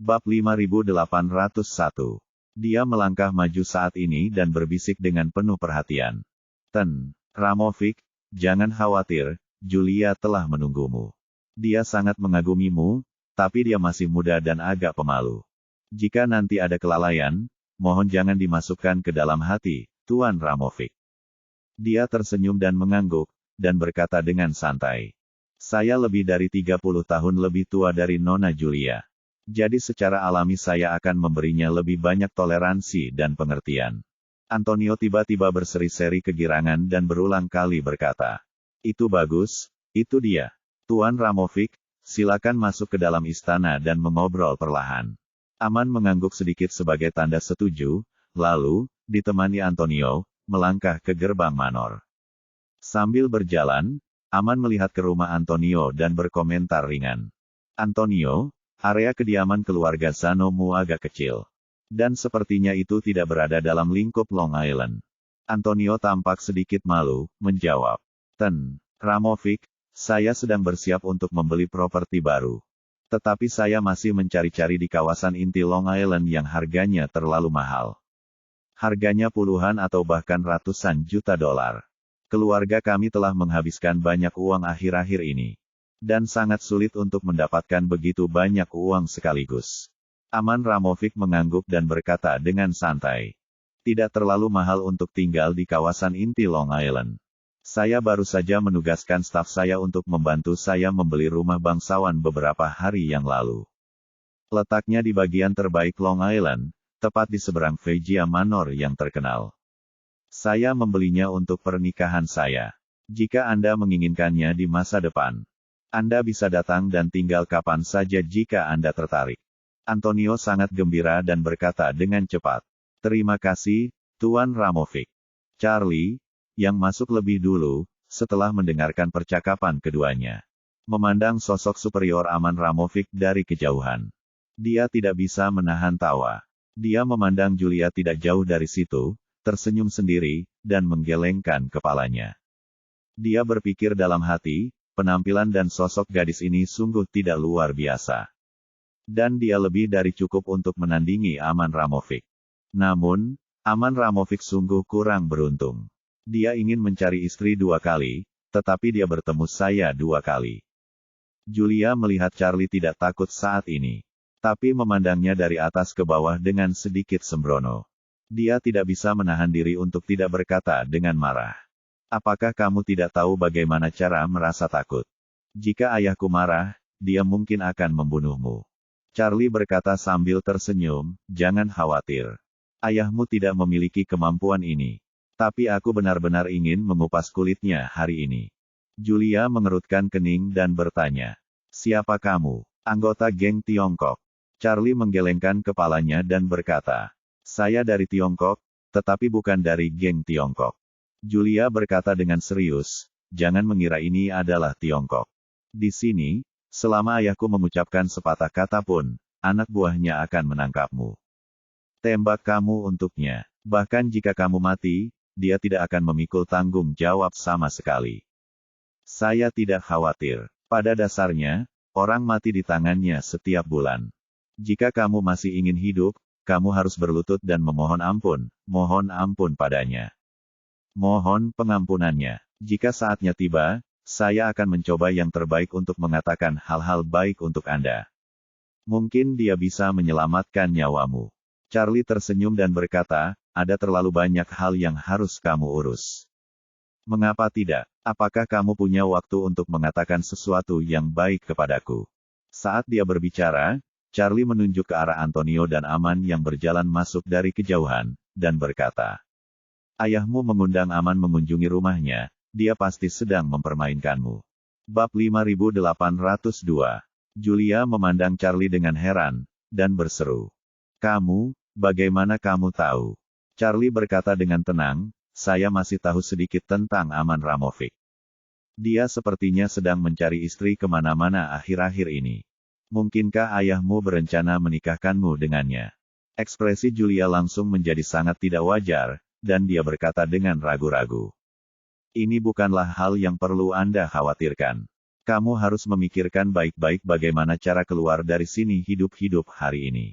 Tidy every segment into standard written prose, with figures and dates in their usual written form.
Bab 5801. Dia melangkah maju saat ini dan berbisik dengan penuh perhatian. Ten, Ramovic, jangan khawatir, Julia telah menunggumu. Dia sangat mengagumimu, tapi dia masih muda dan agak pemalu. Jika nanti ada kelalaian, mohon jangan dimasukkan ke dalam hati, Tuan Ramovic. Dia tersenyum dan mengangguk, dan berkata dengan santai. Saya lebih dari 30 tahun lebih tua dari Nona Julia. Jadi secara alami saya akan memberinya lebih banyak toleransi dan pengertian. Antonio tiba-tiba berseri-seri kegirangan dan berulang kali berkata. Itu bagus, itu dia. Tuan Ramovic, silakan masuk ke dalam istana dan mengobrol perlahan. Aman mengangguk sedikit sebagai tanda setuju, lalu, ditemani Antonio, melangkah ke gerbang manor. Sambil berjalan, Aman melihat ke rumah Antonio dan berkomentar ringan. Antonio, area kediaman keluarga Sanomu agak kecil. Dan sepertinya itu tidak berada dalam lingkup Long Island. Antonio tampak sedikit malu, menjawab. Ten, Ramovic, saya sedang bersiap untuk membeli properti baru. Tetapi saya masih mencari-cari di kawasan inti Long Island yang harganya terlalu mahal. Harganya puluhan atau bahkan ratusan juta dolar. Keluarga kami telah menghabiskan banyak uang akhir-akhir ini. Dan sangat sulit untuk mendapatkan begitu banyak uang sekaligus. Aman Ramovic mengangguk dan berkata dengan santai. Tidak terlalu mahal untuk tinggal di kawasan inti Long Island. Saya baru saja menugaskan staf saya untuk membantu saya membeli rumah bangsawan beberapa hari yang lalu. Letaknya di bagian terbaik Long Island, tepat di seberang Vegia Manor yang terkenal. Saya membelinya untuk pernikahan saya. Jika Anda menginginkannya di masa depan. Anda bisa datang dan tinggal kapan saja jika Anda tertarik. Antonio sangat gembira dan berkata dengan cepat. Terima kasih, Tuan Ramovic. Charlie, yang masuk lebih dulu, setelah mendengarkan percakapan keduanya. Memandang sosok superior Aman Ramovic dari kejauhan. Dia tidak bisa menahan tawa. Dia memandang Julia tidak jauh dari situ, tersenyum sendiri, dan menggelengkan kepalanya. Dia berpikir dalam hati, penampilan dan sosok gadis ini sungguh tidak luar biasa. Dan dia lebih dari cukup untuk menandingi Aman Ramovic. Namun, Aman Ramovic sungguh kurang beruntung. Dia ingin mencari istri 2 kali, tetapi dia bertemu saya 2 kali. Julia melihat Charlie tidak takut saat ini. Tapi memandangnya dari atas ke bawah dengan sedikit sembrono. Dia tidak bisa menahan diri untuk tidak berkata dengan marah. Apakah kamu tidak tahu bagaimana cara merasa takut? Jika ayahku marah, dia mungkin akan membunuhmu. Charlie berkata sambil tersenyum, jangan khawatir. Ayahmu tidak memiliki kemampuan ini. Tapi aku benar-benar ingin mengupas kulitnya hari ini. Julia mengerutkan kening dan bertanya. Siapa kamu? Anggota geng Tiongkok. Charlie menggelengkan kepalanya dan berkata. Saya dari Tiongkok, tetapi bukan dari geng Tiongkok. Julia berkata dengan serius, jangan mengira ini adalah Tiongkok. Di sini, selama ayahku mengucapkan sepatah kata pun, anak buahnya akan menangkapmu. Tembak kamu untuknya. Bahkan jika kamu mati, dia tidak akan memikul tanggung jawab sama sekali. Saya tidak khawatir. Pada dasarnya, orang mati di tangannya setiap bulan. Jika kamu masih ingin hidup, kamu harus berlutut dan memohon ampun padanya. Mohon pengampunannya. Jika saatnya tiba, saya akan mencoba yang terbaik untuk mengatakan hal-hal baik untuk Anda. Mungkin dia bisa menyelamatkan nyawamu. Charlie tersenyum dan berkata, ada terlalu banyak hal yang harus kamu urus. Mengapa tidak? Apakah kamu punya waktu untuk mengatakan sesuatu yang baik kepadaku? Saat dia berbicara, Charlie menunjuk ke arah Antonio dan Aman yang berjalan masuk dari kejauhan, dan berkata. Ayahmu mengundang Aman mengunjungi rumahnya, dia pasti sedang mempermainkanmu. Bab 5802. Julia memandang Charlie dengan heran, dan berseru. Kamu, bagaimana kamu tahu? Charlie berkata dengan tenang, saya masih tahu sedikit tentang Aman Ramovic. Dia sepertinya sedang mencari istri kemana-mana akhir-akhir ini. Mungkinkah ayahmu berencana menikahkanmu dengannya? Ekspresi Julia langsung menjadi sangat tidak wajar, dan dia berkata dengan ragu-ragu. Ini bukanlah hal yang perlu Anda khawatirkan. Kamu harus memikirkan baik-baik bagaimana cara keluar dari sini hidup-hidup hari ini.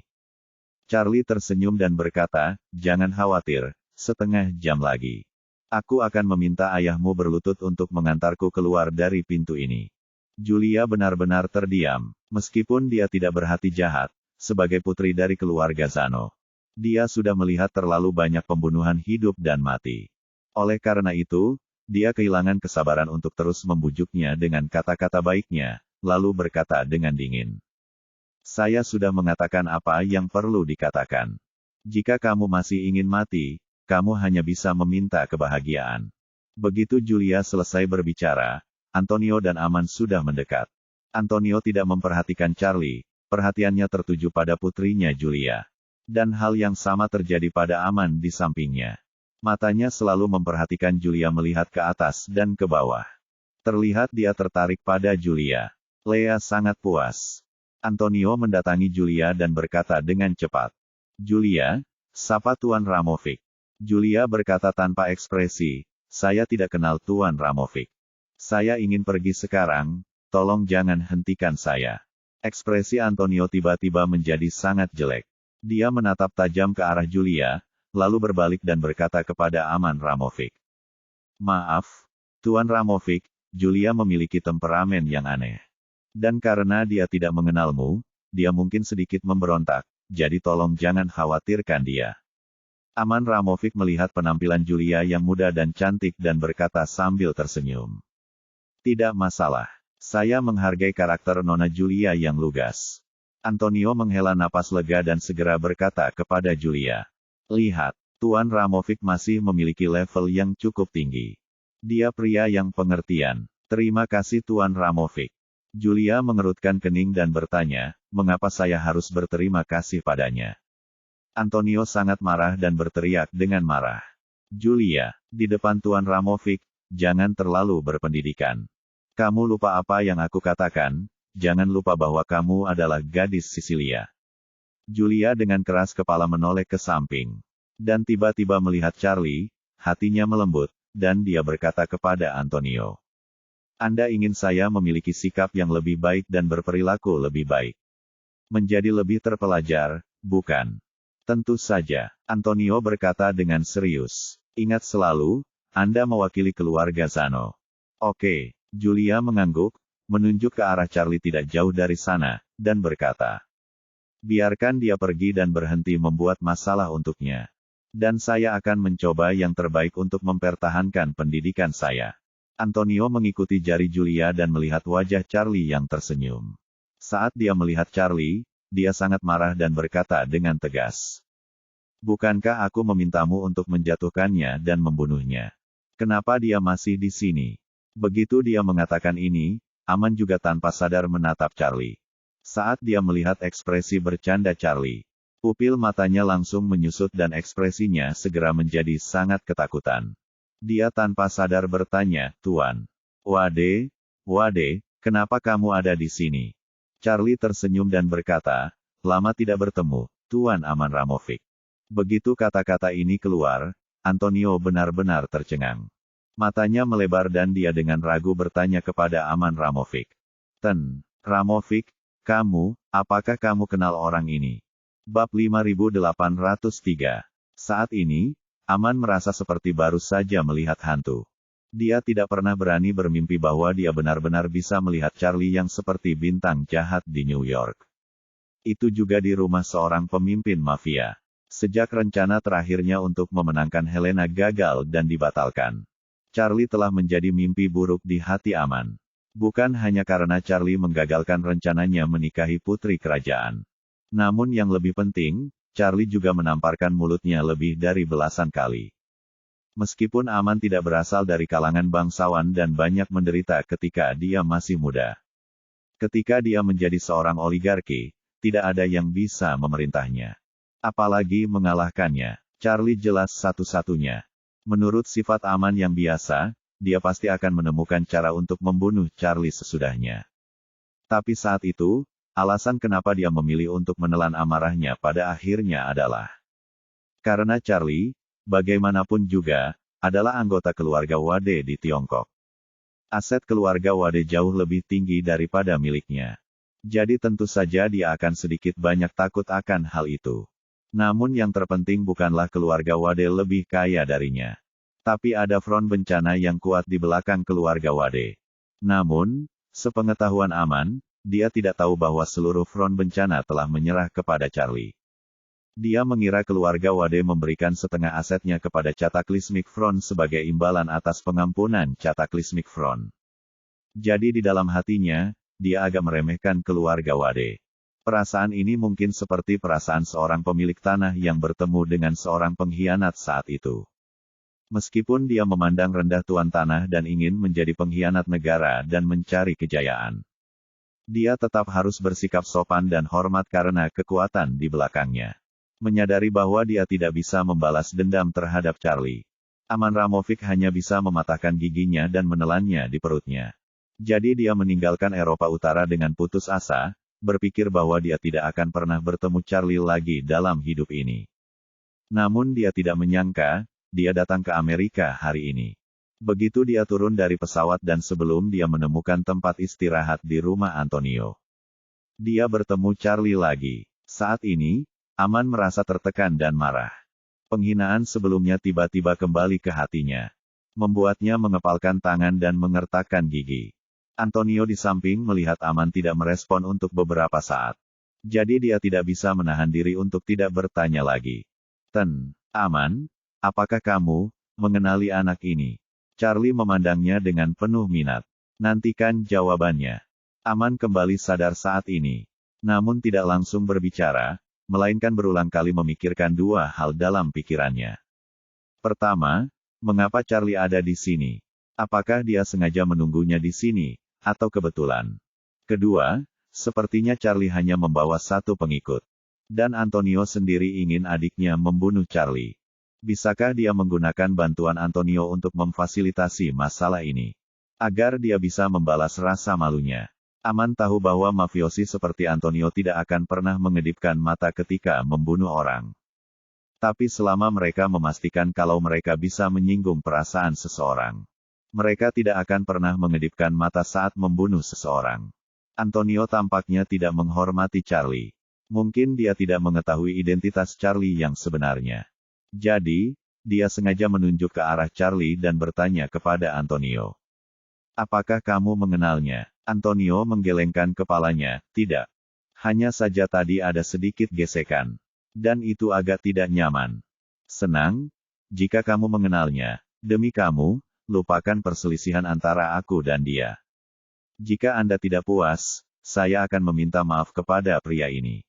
Charlie tersenyum dan berkata, jangan khawatir, setengah jam lagi. Aku akan meminta ayahmu berlutut untuk mengantarku keluar dari pintu ini. Julia benar-benar terdiam, meskipun dia tidak berhati jahat, sebagai putri dari keluarga Zano. Dia sudah melihat terlalu banyak pembunuhan hidup dan mati. Oleh karena itu, dia kehilangan kesabaran untuk terus membujuknya dengan kata-kata baiknya, lalu berkata dengan dingin. Saya sudah mengatakan apa yang perlu dikatakan. Jika kamu masih ingin mati, kamu hanya bisa meminta kebahagiaan. Begitu Julia selesai berbicara, Antonio dan Aman sudah mendekat. Antonio tidak memperhatikan Charlie, perhatiannya tertuju pada putrinya Julia. Dan hal yang sama terjadi pada Aman di sampingnya. Matanya selalu memperhatikan Julia melihat ke atas dan ke bawah. Terlihat dia tertarik pada Julia. Lea sangat puas. Antonio mendatangi Julia dan berkata dengan cepat. Julia, sapa Tuan Ramovic. Julia berkata tanpa ekspresi, saya tidak kenal Tuan Ramovic. Saya ingin pergi sekarang, tolong jangan hentikan saya. Ekspresi Antonio tiba-tiba menjadi sangat jelek. Dia menatap tajam ke arah Julia, lalu berbalik dan berkata kepada Aman Ramovic. Maaf, Tuan Ramovic, Julia memiliki temperamen yang aneh. Dan karena dia tidak mengenalmu, dia mungkin sedikit memberontak, jadi tolong jangan khawatirkan dia. Aman Ramovic melihat penampilan Julia yang muda dan cantik dan berkata sambil tersenyum. Tidak masalah. Saya menghargai karakter Nona Julia yang lugas. Antonio menghela napas lega dan segera berkata kepada Julia. Lihat, Tuan Ramovic masih memiliki level yang cukup tinggi. Dia pria yang pengertian. Terima kasih Tuan Ramovic. Julia mengerutkan kening dan bertanya, mengapa saya harus berterima kasih padanya? Antonio sangat marah dan berteriak dengan marah. Julia, di depan Tuan Ramovic, jangan terlalu berpendidikan. Kamu lupa apa yang aku katakan, jangan lupa bahwa kamu adalah gadis Sisilia. Julia dengan keras kepala menoleh ke samping. Dan tiba-tiba melihat Charlie, hatinya melembut, dan dia berkata kepada Antonio. Anda ingin saya memiliki sikap yang lebih baik dan berperilaku lebih baik. Menjadi lebih terpelajar, bukan? Tentu saja, Antonio berkata dengan serius. Ingat selalu, Anda mewakili keluarga Zano. Oke, Julia mengangguk, menunjuk ke arah Charlie tidak jauh dari sana, dan berkata. Biarkan dia pergi dan berhenti membuat masalah untuknya. Dan saya akan mencoba yang terbaik untuk mempertahankan pendidikan saya. Antonio mengikuti jari Julia dan melihat wajah Charlie yang tersenyum. Saat dia melihat Charlie, dia sangat marah dan berkata dengan tegas. Bukankah aku memintamu untuk menjatuhkannya dan membunuhnya? Kenapa dia masih di sini? Begitu dia mengatakan ini, Aman juga tanpa sadar menatap Charlie. Saat dia melihat ekspresi bercanda Charlie, pupil matanya langsung menyusut dan ekspresinya segera menjadi sangat ketakutan. Dia tanpa sadar bertanya, Tuan. Wade, kenapa kamu ada di sini? Charlie tersenyum dan berkata, lama tidak bertemu, Tuan Aman Ramovic. Begitu kata-kata ini keluar, Antonio benar-benar tercengang. Matanya melebar dan dia dengan ragu bertanya kepada Aman Ramovic. Ramovic, apakah kamu kenal orang ini? Bab 5803. Saat ini, Aman merasa seperti baru saja melihat hantu. Dia tidak pernah berani bermimpi bahwa dia benar-benar bisa melihat Charlie yang seperti bintang jahat di New York. Itu juga di rumah seorang pemimpin mafia. Sejak rencana terakhirnya untuk memenangkan Helena gagal dan dibatalkan. Charlie telah menjadi mimpi buruk di hati Aman. Bukan hanya karena Charlie menggagalkan rencananya menikahi putri kerajaan. Namun yang lebih penting, Charlie juga menamparkan mulutnya lebih dari belasan kali. Meskipun Aman tidak berasal dari kalangan bangsawan dan banyak menderita ketika dia masih muda. Ketika dia menjadi seorang oligarki, tidak ada yang bisa memerintahnya. Apalagi mengalahkannya. Charlie jelas satu-satunya. Menurut sifat Aman yang biasa, dia pasti akan menemukan cara untuk membunuh Charlie sesudahnya. Tapi saat itu, alasan kenapa dia memilih untuk menelan amarahnya pada akhirnya adalah karena Charlie, bagaimanapun juga, adalah anggota keluarga Wade di Tiongkok. Aset keluarga Wade jauh lebih tinggi daripada miliknya. Jadi tentu saja dia akan sedikit banyak takut akan hal itu. Namun yang terpenting bukanlah keluarga Wade lebih kaya darinya. Tapi ada front bencana yang kuat di belakang keluarga Wade. Namun, sepengetahuan Aman, dia tidak tahu bahwa seluruh front bencana telah menyerah kepada Charlie. Dia mengira keluarga Wade memberikan setengah asetnya kepada Cataclysmic Front sebagai imbalan atas pengampunan Cataclysmic Front. Jadi di dalam hatinya, dia agak meremehkan keluarga Wade. Perasaan ini mungkin seperti perasaan seorang pemilik tanah yang bertemu dengan seorang pengkhianat saat itu. Meskipun dia memandang rendah tuan tanah dan ingin menjadi pengkhianat negara dan mencari kejayaan, dia tetap harus bersikap sopan dan hormat karena kekuatan di belakangnya. Menyadari bahwa dia tidak bisa membalas dendam terhadap Charlie, Aman Ramovic hanya bisa mematahkan giginya dan menelannya di perutnya. Jadi dia meninggalkan Eropa Utara dengan putus asa, berpikir bahwa dia tidak akan pernah bertemu Charlie lagi dalam hidup ini. Namun dia tidak menyangka, dia datang ke Amerika hari ini. Begitu dia turun dari pesawat dan sebelum dia menemukan tempat istirahat di rumah Antonio, dia bertemu Charlie lagi. Saat ini, Aman merasa tertekan dan marah. Penghinaan sebelumnya tiba-tiba kembali ke hatinya, membuatnya mengepalkan tangan dan mengertakkan gigi. Antonio di samping melihat Aman tidak merespon untuk beberapa saat. Jadi dia tidak bisa menahan diri untuk tidak bertanya lagi. Aman, apakah kamu mengenali anak ini? Charlie memandangnya dengan penuh minat. Nantikan jawabannya. Aman kembali sadar saat ini. Namun tidak langsung berbicara, melainkan berulang kali memikirkan dua hal dalam pikirannya. Pertama, mengapa Charlie ada di sini? Apakah dia sengaja menunggunya di sini, atau kebetulan? Kedua, sepertinya Charlie hanya membawa satu pengikut. Dan Antonio sendiri ingin adiknya membunuh Charlie. Bisakah dia menggunakan bantuan Antonio untuk memfasilitasi masalah ini? Agar dia bisa membalas rasa malunya. Aman tahu bahwa mafiosi seperti Antonio tidak akan pernah mengedipkan mata ketika membunuh orang. Tapi selama mereka memastikan kalau mereka bisa menyinggung perasaan seseorang, mereka tidak akan pernah mengedipkan mata saat membunuh seseorang. Antonio tampaknya tidak menghormati Charlie. Mungkin dia tidak mengetahui identitas Charlie yang sebenarnya. Jadi, dia sengaja menunjuk ke arah Charlie dan bertanya kepada Antonio. Apakah kamu mengenalnya? Antonio menggelengkan kepalanya, tidak. Hanya saja tadi ada sedikit gesekan. Dan itu agak tidak nyaman. Senang, jika kamu mengenalnya. Demi kamu, lupakan perselisihan antara aku dan dia. Jika Anda tidak puas, saya akan meminta maaf kepada pria ini.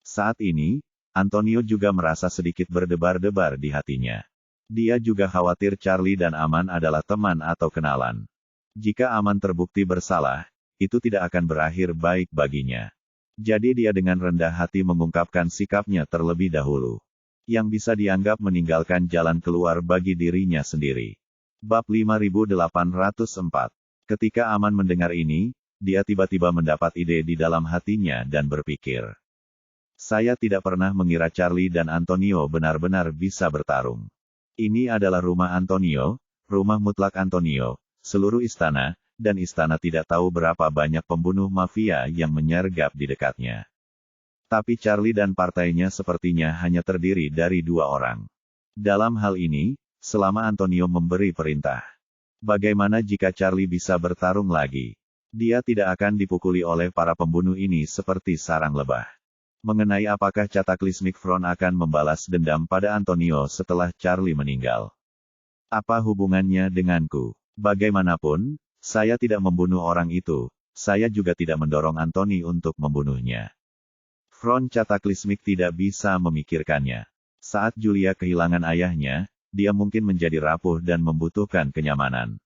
Saat ini, Antonio juga merasa sedikit berdebar-debar di hatinya. Dia juga khawatir Charlie dan Aman adalah teman atau kenalan. Jika Aman terbukti bersalah, itu tidak akan berakhir baik baginya. Jadi dia dengan rendah hati mengungkapkan sikapnya terlebih dahulu. Yang bisa dianggap meninggalkan jalan keluar bagi dirinya sendiri. Bab 5804. Ketika Aman mendengar ini, dia tiba-tiba mendapat ide di dalam hatinya dan berpikir. Saya tidak pernah mengira Charlie dan Antonio benar-benar bisa bertarung. Ini adalah rumah Antonio, rumah mutlak Antonio. Seluruh istana, dan istana tidak tahu berapa banyak pembunuh mafia yang menyergap di dekatnya. Tapi Charlie dan partainya sepertinya hanya terdiri dari dua orang. Dalam hal ini, selama Antonio memberi perintah. Bagaimana jika Charlie bisa bertarung lagi? Dia tidak akan dipukuli oleh para pembunuh ini seperti sarang lebah. Mengenai apakah Cataclysmic Front akan membalas dendam pada Antonio setelah Charlie meninggal? Apa hubungannya denganku? Bagaimanapun, saya tidak membunuh orang itu, saya juga tidak mendorong Anthony untuk membunuhnya. Front Cataclysmic tidak bisa memikirkannya. Saat Julia kehilangan ayahnya, dia mungkin menjadi rapuh dan membutuhkan kenyamanan.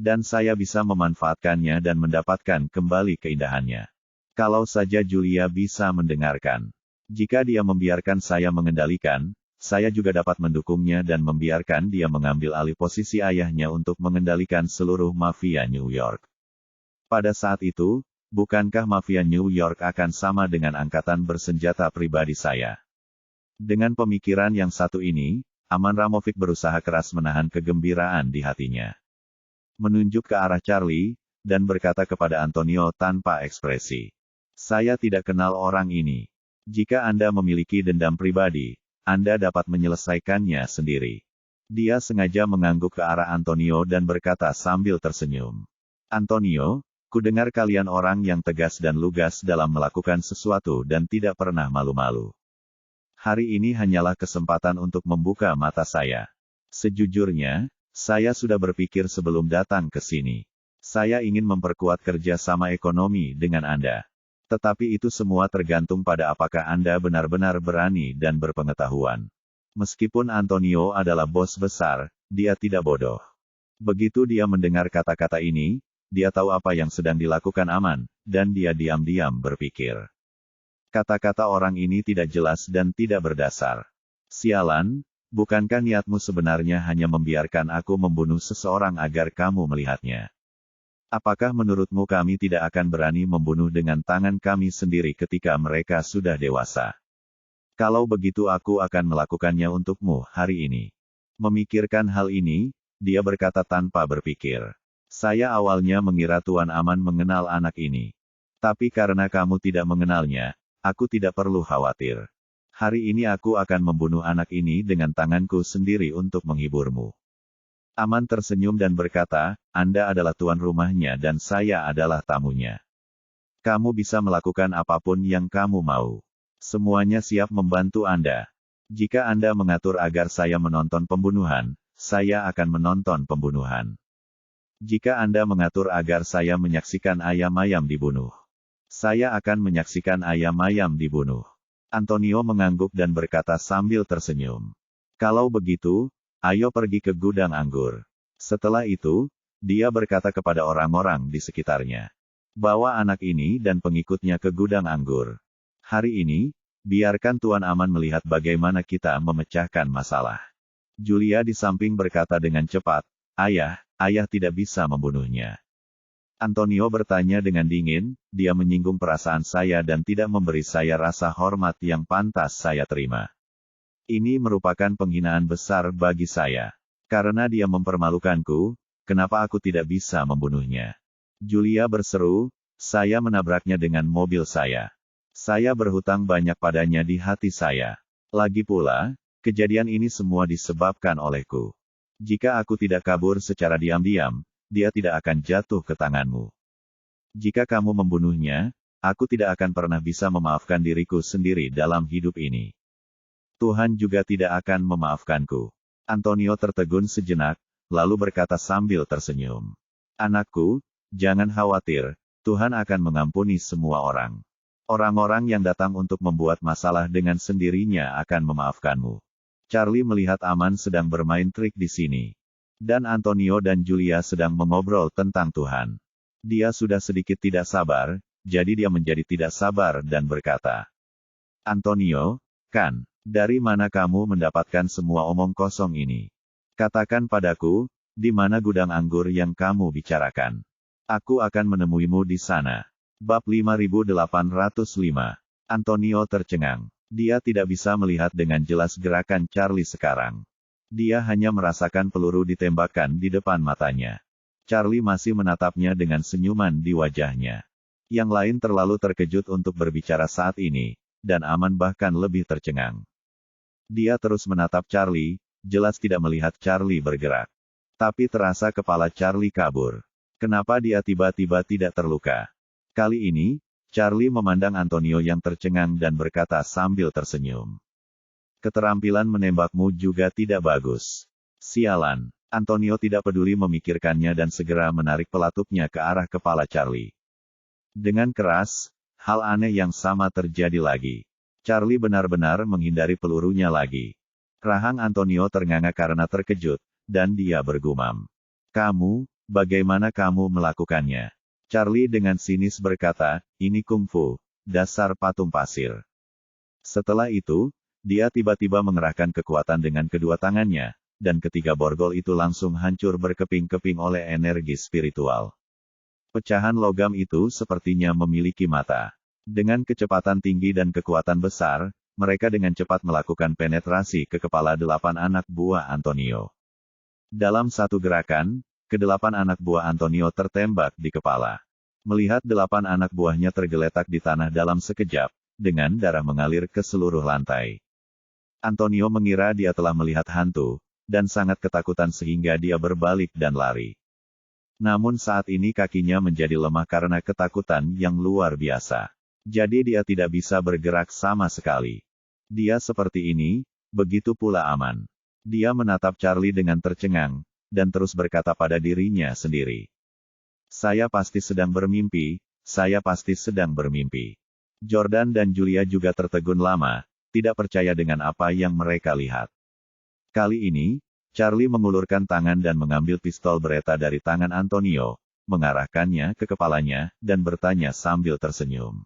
Dan saya bisa memanfaatkannya dan mendapatkan kembali keindahannya. Kalau saja Julia bisa mendengarkan. Jika dia membiarkan saya mengendalikan, saya juga dapat mendukungnya dan membiarkan dia mengambil alih posisi ayahnya untuk mengendalikan seluruh mafia New York. Pada saat itu, bukankah mafia New York akan sama dengan angkatan bersenjata pribadi saya? Dengan pemikiran yang satu ini, Aman Ramovic berusaha keras menahan kegembiraan di hatinya. menunjuk ke arah Charlie, dan berkata kepada Antonio tanpa ekspresi. Saya tidak kenal orang ini. Jika Anda memiliki dendam pribadi, Anda dapat menyelesaikannya sendiri. Dia sengaja mengangguk ke arah Antonio dan berkata sambil tersenyum. Antonio, kudengar kalian orang yang tegas dan lugas dalam melakukan sesuatu dan tidak pernah malu-malu. Hari ini hanyalah kesempatan untuk membuka mata saya. Sejujurnya, saya sudah berpikir sebelum datang ke sini. Saya ingin memperkuat kerjasama ekonomi dengan Anda. Tetapi itu semua tergantung pada apakah Anda benar-benar berani dan berpengetahuan. Meskipun Antonio adalah bos besar, dia tidak bodoh. Begitu dia mendengar kata-kata ini, dia tahu apa yang sedang dilakukan Aman, dan dia diam-diam berpikir. Kata-kata orang ini tidak jelas dan tidak berdasar. Sialan, bukankah niatmu sebenarnya hanya membiarkan aku membunuh seseorang agar kamu melihatnya? Apakah menurutmu kami tidak akan berani membunuh dengan tangan kami sendiri ketika mereka sudah dewasa? Kalau begitu aku akan melakukannya untukmu hari ini. Memikirkan hal ini, dia berkata tanpa berpikir. Saya awalnya mengira Tuan Aman mengenal anak ini. Tapi karena kamu tidak mengenalnya, aku tidak perlu khawatir. Hari ini aku akan membunuh anak ini dengan tanganku sendiri untuk menghiburmu. Aman tersenyum dan berkata, Anda adalah tuan rumahnya dan saya adalah tamunya. Kamu bisa melakukan apapun yang kamu mau. Semuanya siap membantu Anda. Jika Anda mengatur agar saya menonton pembunuhan, saya akan menonton pembunuhan. Jika Anda mengatur agar saya menyaksikan ayam-ayam dibunuh, saya akan menyaksikan ayam-ayam dibunuh. Antonio mengangguk dan berkata sambil tersenyum. Kalau begitu, ayo pergi ke gudang anggur. Setelah itu, dia berkata kepada orang-orang di sekitarnya. Bawa anak ini dan pengikutnya ke gudang anggur. Hari ini, biarkan Tuan Aman melihat bagaimana kita memecahkan masalah. Julia di samping berkata dengan cepat, ayah tidak bisa membunuhnya. Antonio bertanya dengan dingin, dia menyinggung perasaan saya dan tidak memberi saya rasa hormat yang pantas saya terima. Ini merupakan penghinaan besar bagi saya. Karena dia mempermalukanku, kenapa aku tidak bisa membunuhnya? Julia berseru, saya menabraknya dengan mobil saya. Saya berhutang banyak padanya di hati saya. Lagi pula, kejadian ini semua disebabkan olehku. Jika aku tidak kabur secara diam-diam, dia tidak akan jatuh ke tanganmu. Jika kamu membunuhnya, aku tidak akan pernah bisa memaafkan diriku sendiri dalam hidup ini. Tuhan juga tidak akan memaafkanku. Antonio tertegun sejenak, lalu berkata sambil tersenyum. Anakku, jangan khawatir, Tuhan akan mengampuni semua orang. Orang-orang yang datang untuk membuat masalah dengan sendirinya akan memaafkanmu. Charlie melihat Aman sedang bermain trik di sini. Dan Antonio dan Julia sedang mengobrol tentang Tuhan. Dia sudah sedikit tidak sabar, jadi dia menjadi tidak sabar dan berkata. Antonio, kan? Dari mana kamu mendapatkan semua omong kosong ini? Katakan padaku, di mana gudang anggur yang kamu bicarakan? Aku akan menemuimu di sana. Bab 5805. Antonio tercengang. Dia tidak bisa melihat dengan jelas gerakan Charlie sekarang. Dia hanya merasakan peluru ditembakkan di depan matanya. Charlie masih menatapnya dengan senyuman di wajahnya. Yang lain terlalu terkejut untuk berbicara saat ini, dan Aman bahkan lebih tercengang. Dia terus menatap Charlie, jelas tidak melihat Charlie bergerak. Tapi terasa kepala Charlie kabur. Kenapa dia tiba-tiba tidak terluka? Kali ini, Charlie memandang Antonio yang tercengang dan berkata sambil tersenyum. Keterampilan menembakmu juga tidak bagus. Sialan. Antonio tidak peduli memikirkannya dan segera menarik pelatupnya ke arah kepala Charlie. Dengan keras, hal aneh yang sama terjadi lagi. Charlie benar-benar menghindari pelurunya lagi. Rahang Antonio ternganga karena terkejut, dan dia bergumam. Kamu, bagaimana kamu melakukannya? Charlie dengan sinis berkata, ini kungfu, dasar patung pasir. Setelah itu, dia tiba-tiba mengerahkan kekuatan dengan kedua tangannya, dan ketiga borgol itu langsung hancur berkeping-keping oleh energi spiritual. Pecahan logam itu sepertinya memiliki mata. Dengan kecepatan tinggi dan kekuatan besar, mereka dengan cepat melakukan penetrasi ke kepala 8 anak buah Antonio. Dalam satu gerakan, kedelapan anak buah Antonio tertembak di kepala. Melihat 8 anak buahnya tergeletak di tanah dalam sekejap, dengan darah mengalir ke seluruh lantai. Antonio mengira dia telah melihat hantu, dan sangat ketakutan sehingga dia berbalik dan lari. Namun saat ini kakinya menjadi lemah karena ketakutan yang luar biasa. Jadi dia tidak bisa bergerak sama sekali. Dia seperti ini, begitu pula Aman. Dia menatap Charlie dengan tercengang, dan terus berkata pada dirinya sendiri. Saya pasti sedang bermimpi, saya pasti sedang bermimpi. Jordan dan Julia juga tertegun lama, tidak percaya dengan apa yang mereka lihat. Kali ini, Charlie mengulurkan tangan dan mengambil pistol Beretta dari tangan Antonio, mengarahkannya ke kepalanya, dan bertanya sambil tersenyum.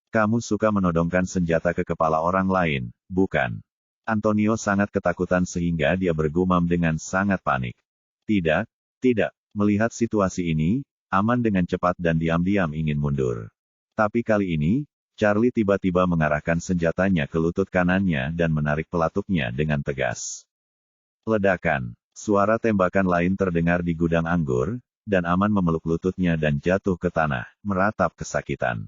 Kamu suka menodongkan senjata ke kepala orang lain, bukan? Antonio sangat ketakutan sehingga dia bergumam dengan sangat panik. Tidak, tidak. Melihat situasi ini, Aman dengan cepat dan diam-diam ingin mundur. Tapi kali ini, Charlie tiba-tiba mengarahkan senjatanya ke lutut kanannya dan menarik pelatuknya dengan tegas. Ledakan. Suara tembakan lain terdengar di gudang anggur, dan Aman memeluk lututnya dan jatuh ke tanah, meratap kesakitan.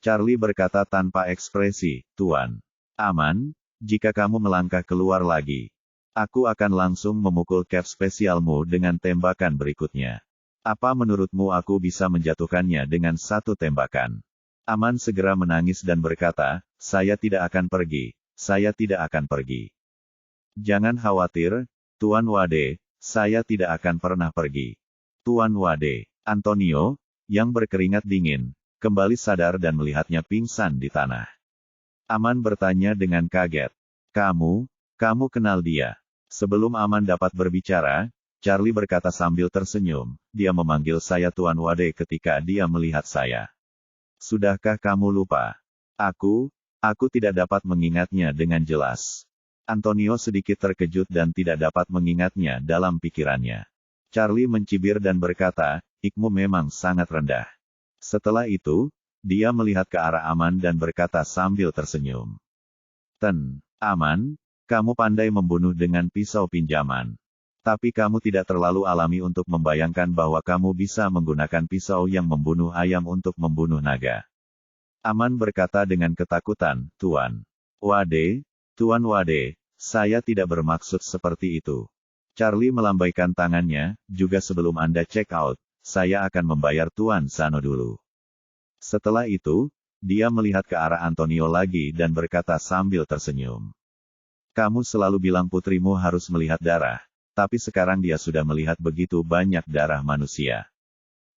Charlie berkata tanpa ekspresi, Tuan. Aman, jika kamu melangkah keluar lagi, aku akan langsung memukul cap spesialmu dengan tembakan berikutnya. Apa menurutmu aku bisa menjatuhkannya dengan satu tembakan? Aman segera menangis dan berkata, saya tidak akan pergi, saya tidak akan pergi. Jangan khawatir, Tuan Wade, saya tidak akan pernah pergi. Tuan Wade, Antonio, yang berkeringat dingin, kembali sadar dan melihatnya pingsan di tanah. Aman bertanya dengan kaget. Kamu kenal dia? Sebelum Aman dapat berbicara, Charlie berkata sambil tersenyum, dia memanggil saya Tuan Wade ketika dia melihat saya. Sudahkah kamu lupa? Aku tidak dapat mengingatnya dengan jelas. Antonio sedikit terkejut dan tidak dapat mengingatnya dalam pikirannya. Charlie mencibir dan berkata, IQ-mu memang sangat rendah. Setelah itu, dia melihat ke arah Aman dan berkata sambil tersenyum. Aman, kamu pandai membunuh dengan pisau pinjaman. Tapi kamu tidak terlalu alami untuk membayangkan bahwa kamu bisa menggunakan pisau yang membunuh ayam untuk membunuh naga. Aman berkata dengan ketakutan, Tuan Wade, saya tidak bermaksud seperti itu. Charlie melambaikan tangannya, juga sebelum Anda check out, saya akan membayar Tuan Sano dulu. Setelah itu, dia melihat ke arah Antonio lagi dan berkata sambil tersenyum. Kamu selalu bilang putrimu harus melihat darah. Tapi sekarang dia sudah melihat begitu banyak darah manusia.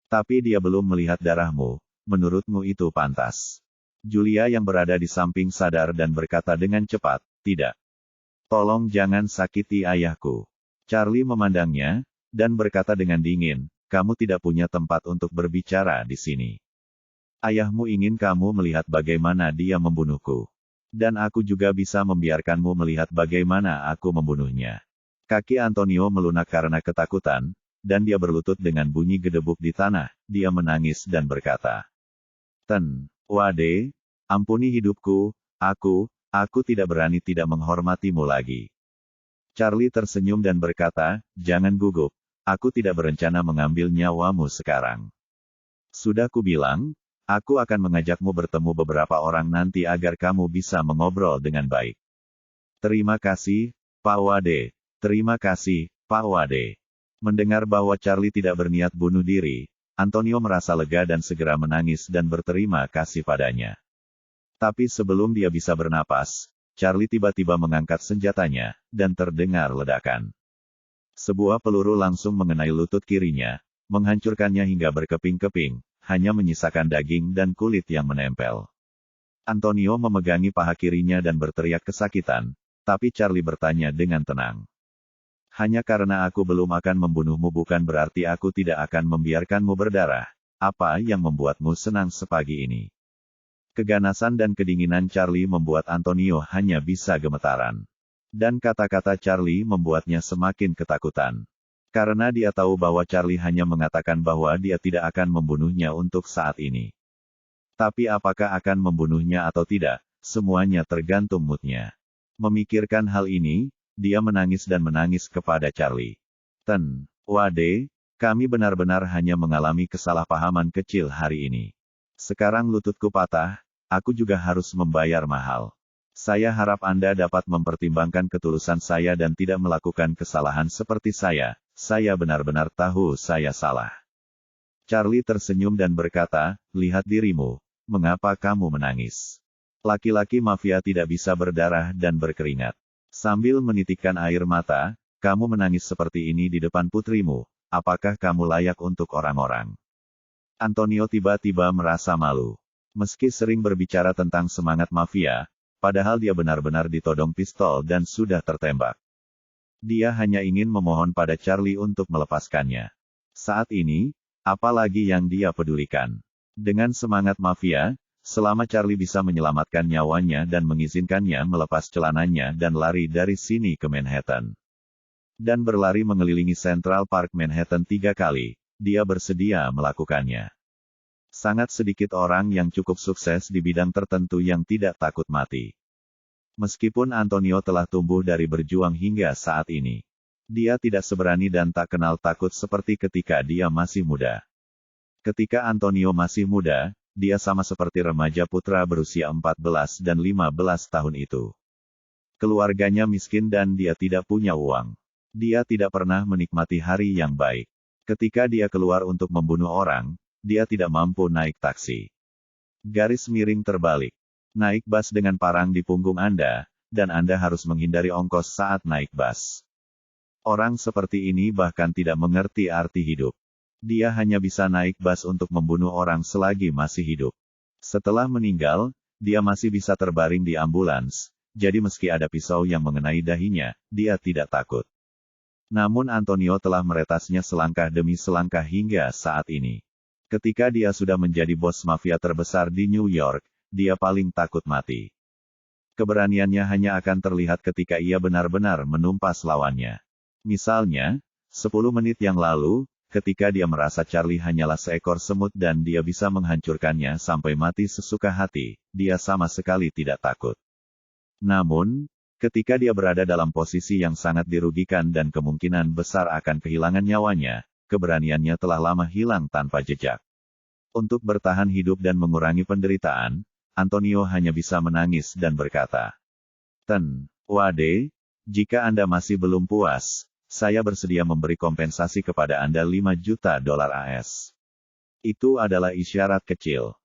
Tapi dia belum melihat darahmu, menurutmu itu pantas? Julia yang berada di samping sadar dan berkata dengan cepat, tidak. Tolong jangan sakiti ayahku. Charlie memandangnya, dan berkata dengan dingin, kamu tidak punya tempat untuk berbicara di sini. Ayahmu ingin kamu melihat bagaimana dia membunuhku. Dan aku juga bisa membiarkanmu melihat bagaimana aku membunuhnya. Kaki Antonio melunak karena ketakutan, dan dia berlutut dengan bunyi gedebuk di tanah, dia menangis dan berkata, Wade, ampuni hidupku, aku tidak berani tidak menghormatimu lagi. Charlie tersenyum dan berkata, jangan gugup, aku tidak berencana mengambil nyawamu sekarang. Sudah kubilang, aku akan mengajakmu bertemu beberapa orang nanti agar kamu bisa mengobrol dengan baik. Terima kasih, Pak Wade. Terima kasih, Pak Wade. Mendengar bahwa Charlie tidak berniat bunuh diri, Antonio merasa lega dan segera menangis dan berterima kasih padanya. Tapi sebelum dia bisa bernapas, Charlie tiba-tiba mengangkat senjatanya, dan terdengar ledakan. Sebuah peluru langsung mengenai lutut kirinya, menghancurkannya hingga berkeping-keping, hanya menyisakan daging dan kulit yang menempel. Antonio memegangi paha kirinya dan berteriak kesakitan, tapi Charlie bertanya dengan tenang. Hanya karena aku belum akan membunuhmu bukan berarti aku tidak akan membiarkanmu berdarah. Apa yang membuatmu senang sepagi ini? Keganasan dan kedinginan Charlie membuat Antonio hanya bisa gemetaran. Dan kata-kata Charlie membuatnya semakin ketakutan. Karena dia tahu bahwa Charlie hanya mengatakan bahwa dia tidak akan membunuhnya untuk saat ini. Tapi apakah akan membunuhnya atau tidak, semuanya tergantung moodnya. Memikirkan hal ini, dia menangis dan menangis kepada Charlie. Wade, Kami benar-benar hanya mengalami kesalahpahaman kecil hari ini. Sekarang lututku patah, aku juga harus membayar mahal. Saya harap Anda dapat mempertimbangkan ketulusan saya dan tidak melakukan kesalahan seperti saya benar-benar tahu saya salah. Charlie tersenyum dan berkata, lihat dirimu, mengapa kamu menangis? Laki-laki mafia tidak bisa berdarah dan berkeringat. Sambil menitikkan air mata, kamu menangis seperti ini di depan putrimu, apakah kamu layak untuk orang-orang? Antonio tiba-tiba merasa malu. Meski sering berbicara tentang semangat mafia, padahal dia benar-benar ditodong pistol dan sudah tertembak. Dia hanya ingin memohon pada Charlie untuk melepaskannya. Saat ini, apa lagi yang dia pedulikan? Dengan semangat mafia, selama Charlie bisa menyelamatkan nyawanya dan mengizinkannya melepas celananya dan lari dari sini ke Manhattan. Dan berlari mengelilingi Central Park Manhattan 3 kali, dia bersedia melakukannya. Sangat sedikit orang yang cukup sukses di bidang tertentu yang tidak takut mati. Meskipun Antonio telah tumbuh dari berjuang hingga saat ini, dia tidak seberani dan tak kenal takut seperti ketika dia masih muda. Ketika Antonio masih muda, dia sama seperti remaja putra berusia 14 dan 15 tahun itu. Keluarganya miskin dan dia tidak punya uang. Dia tidak pernah menikmati hari yang baik. Ketika dia keluar untuk membunuh orang, dia tidak mampu naik taksi. Garis miring terbalik. Naik bus dengan parang di punggung Anda, dan Anda harus menghindari ongkos saat naik bus. Orang seperti ini bahkan tidak mengerti arti hidup. Dia hanya bisa naik bus untuk membunuh orang selagi masih hidup. Setelah meninggal, dia masih bisa terbaring di ambulans, jadi meski ada pisau yang mengenai dahinya, dia tidak takut. Namun Antonio telah meretasnya selangkah demi selangkah hingga saat ini. Ketika dia sudah menjadi bos mafia terbesar di New York, dia paling takut mati. Keberaniannya hanya akan terlihat ketika ia benar-benar menumpas lawannya. Misalnya, 10 menit yang lalu, ketika dia merasa Charlie hanyalah seekor semut dan dia bisa menghancurkannya sampai mati sesuka hati, dia sama sekali tidak takut. Namun, ketika dia berada dalam posisi yang sangat dirugikan dan kemungkinan besar akan kehilangan nyawanya, keberaniannya telah lama hilang tanpa jejak. Untuk bertahan hidup dan mengurangi penderitaan, Antonio hanya bisa menangis dan berkata, Wade, jika Anda masih belum puas, saya bersedia memberi kompensasi kepada Anda $5 juta AS. Itu adalah isyarat kecil.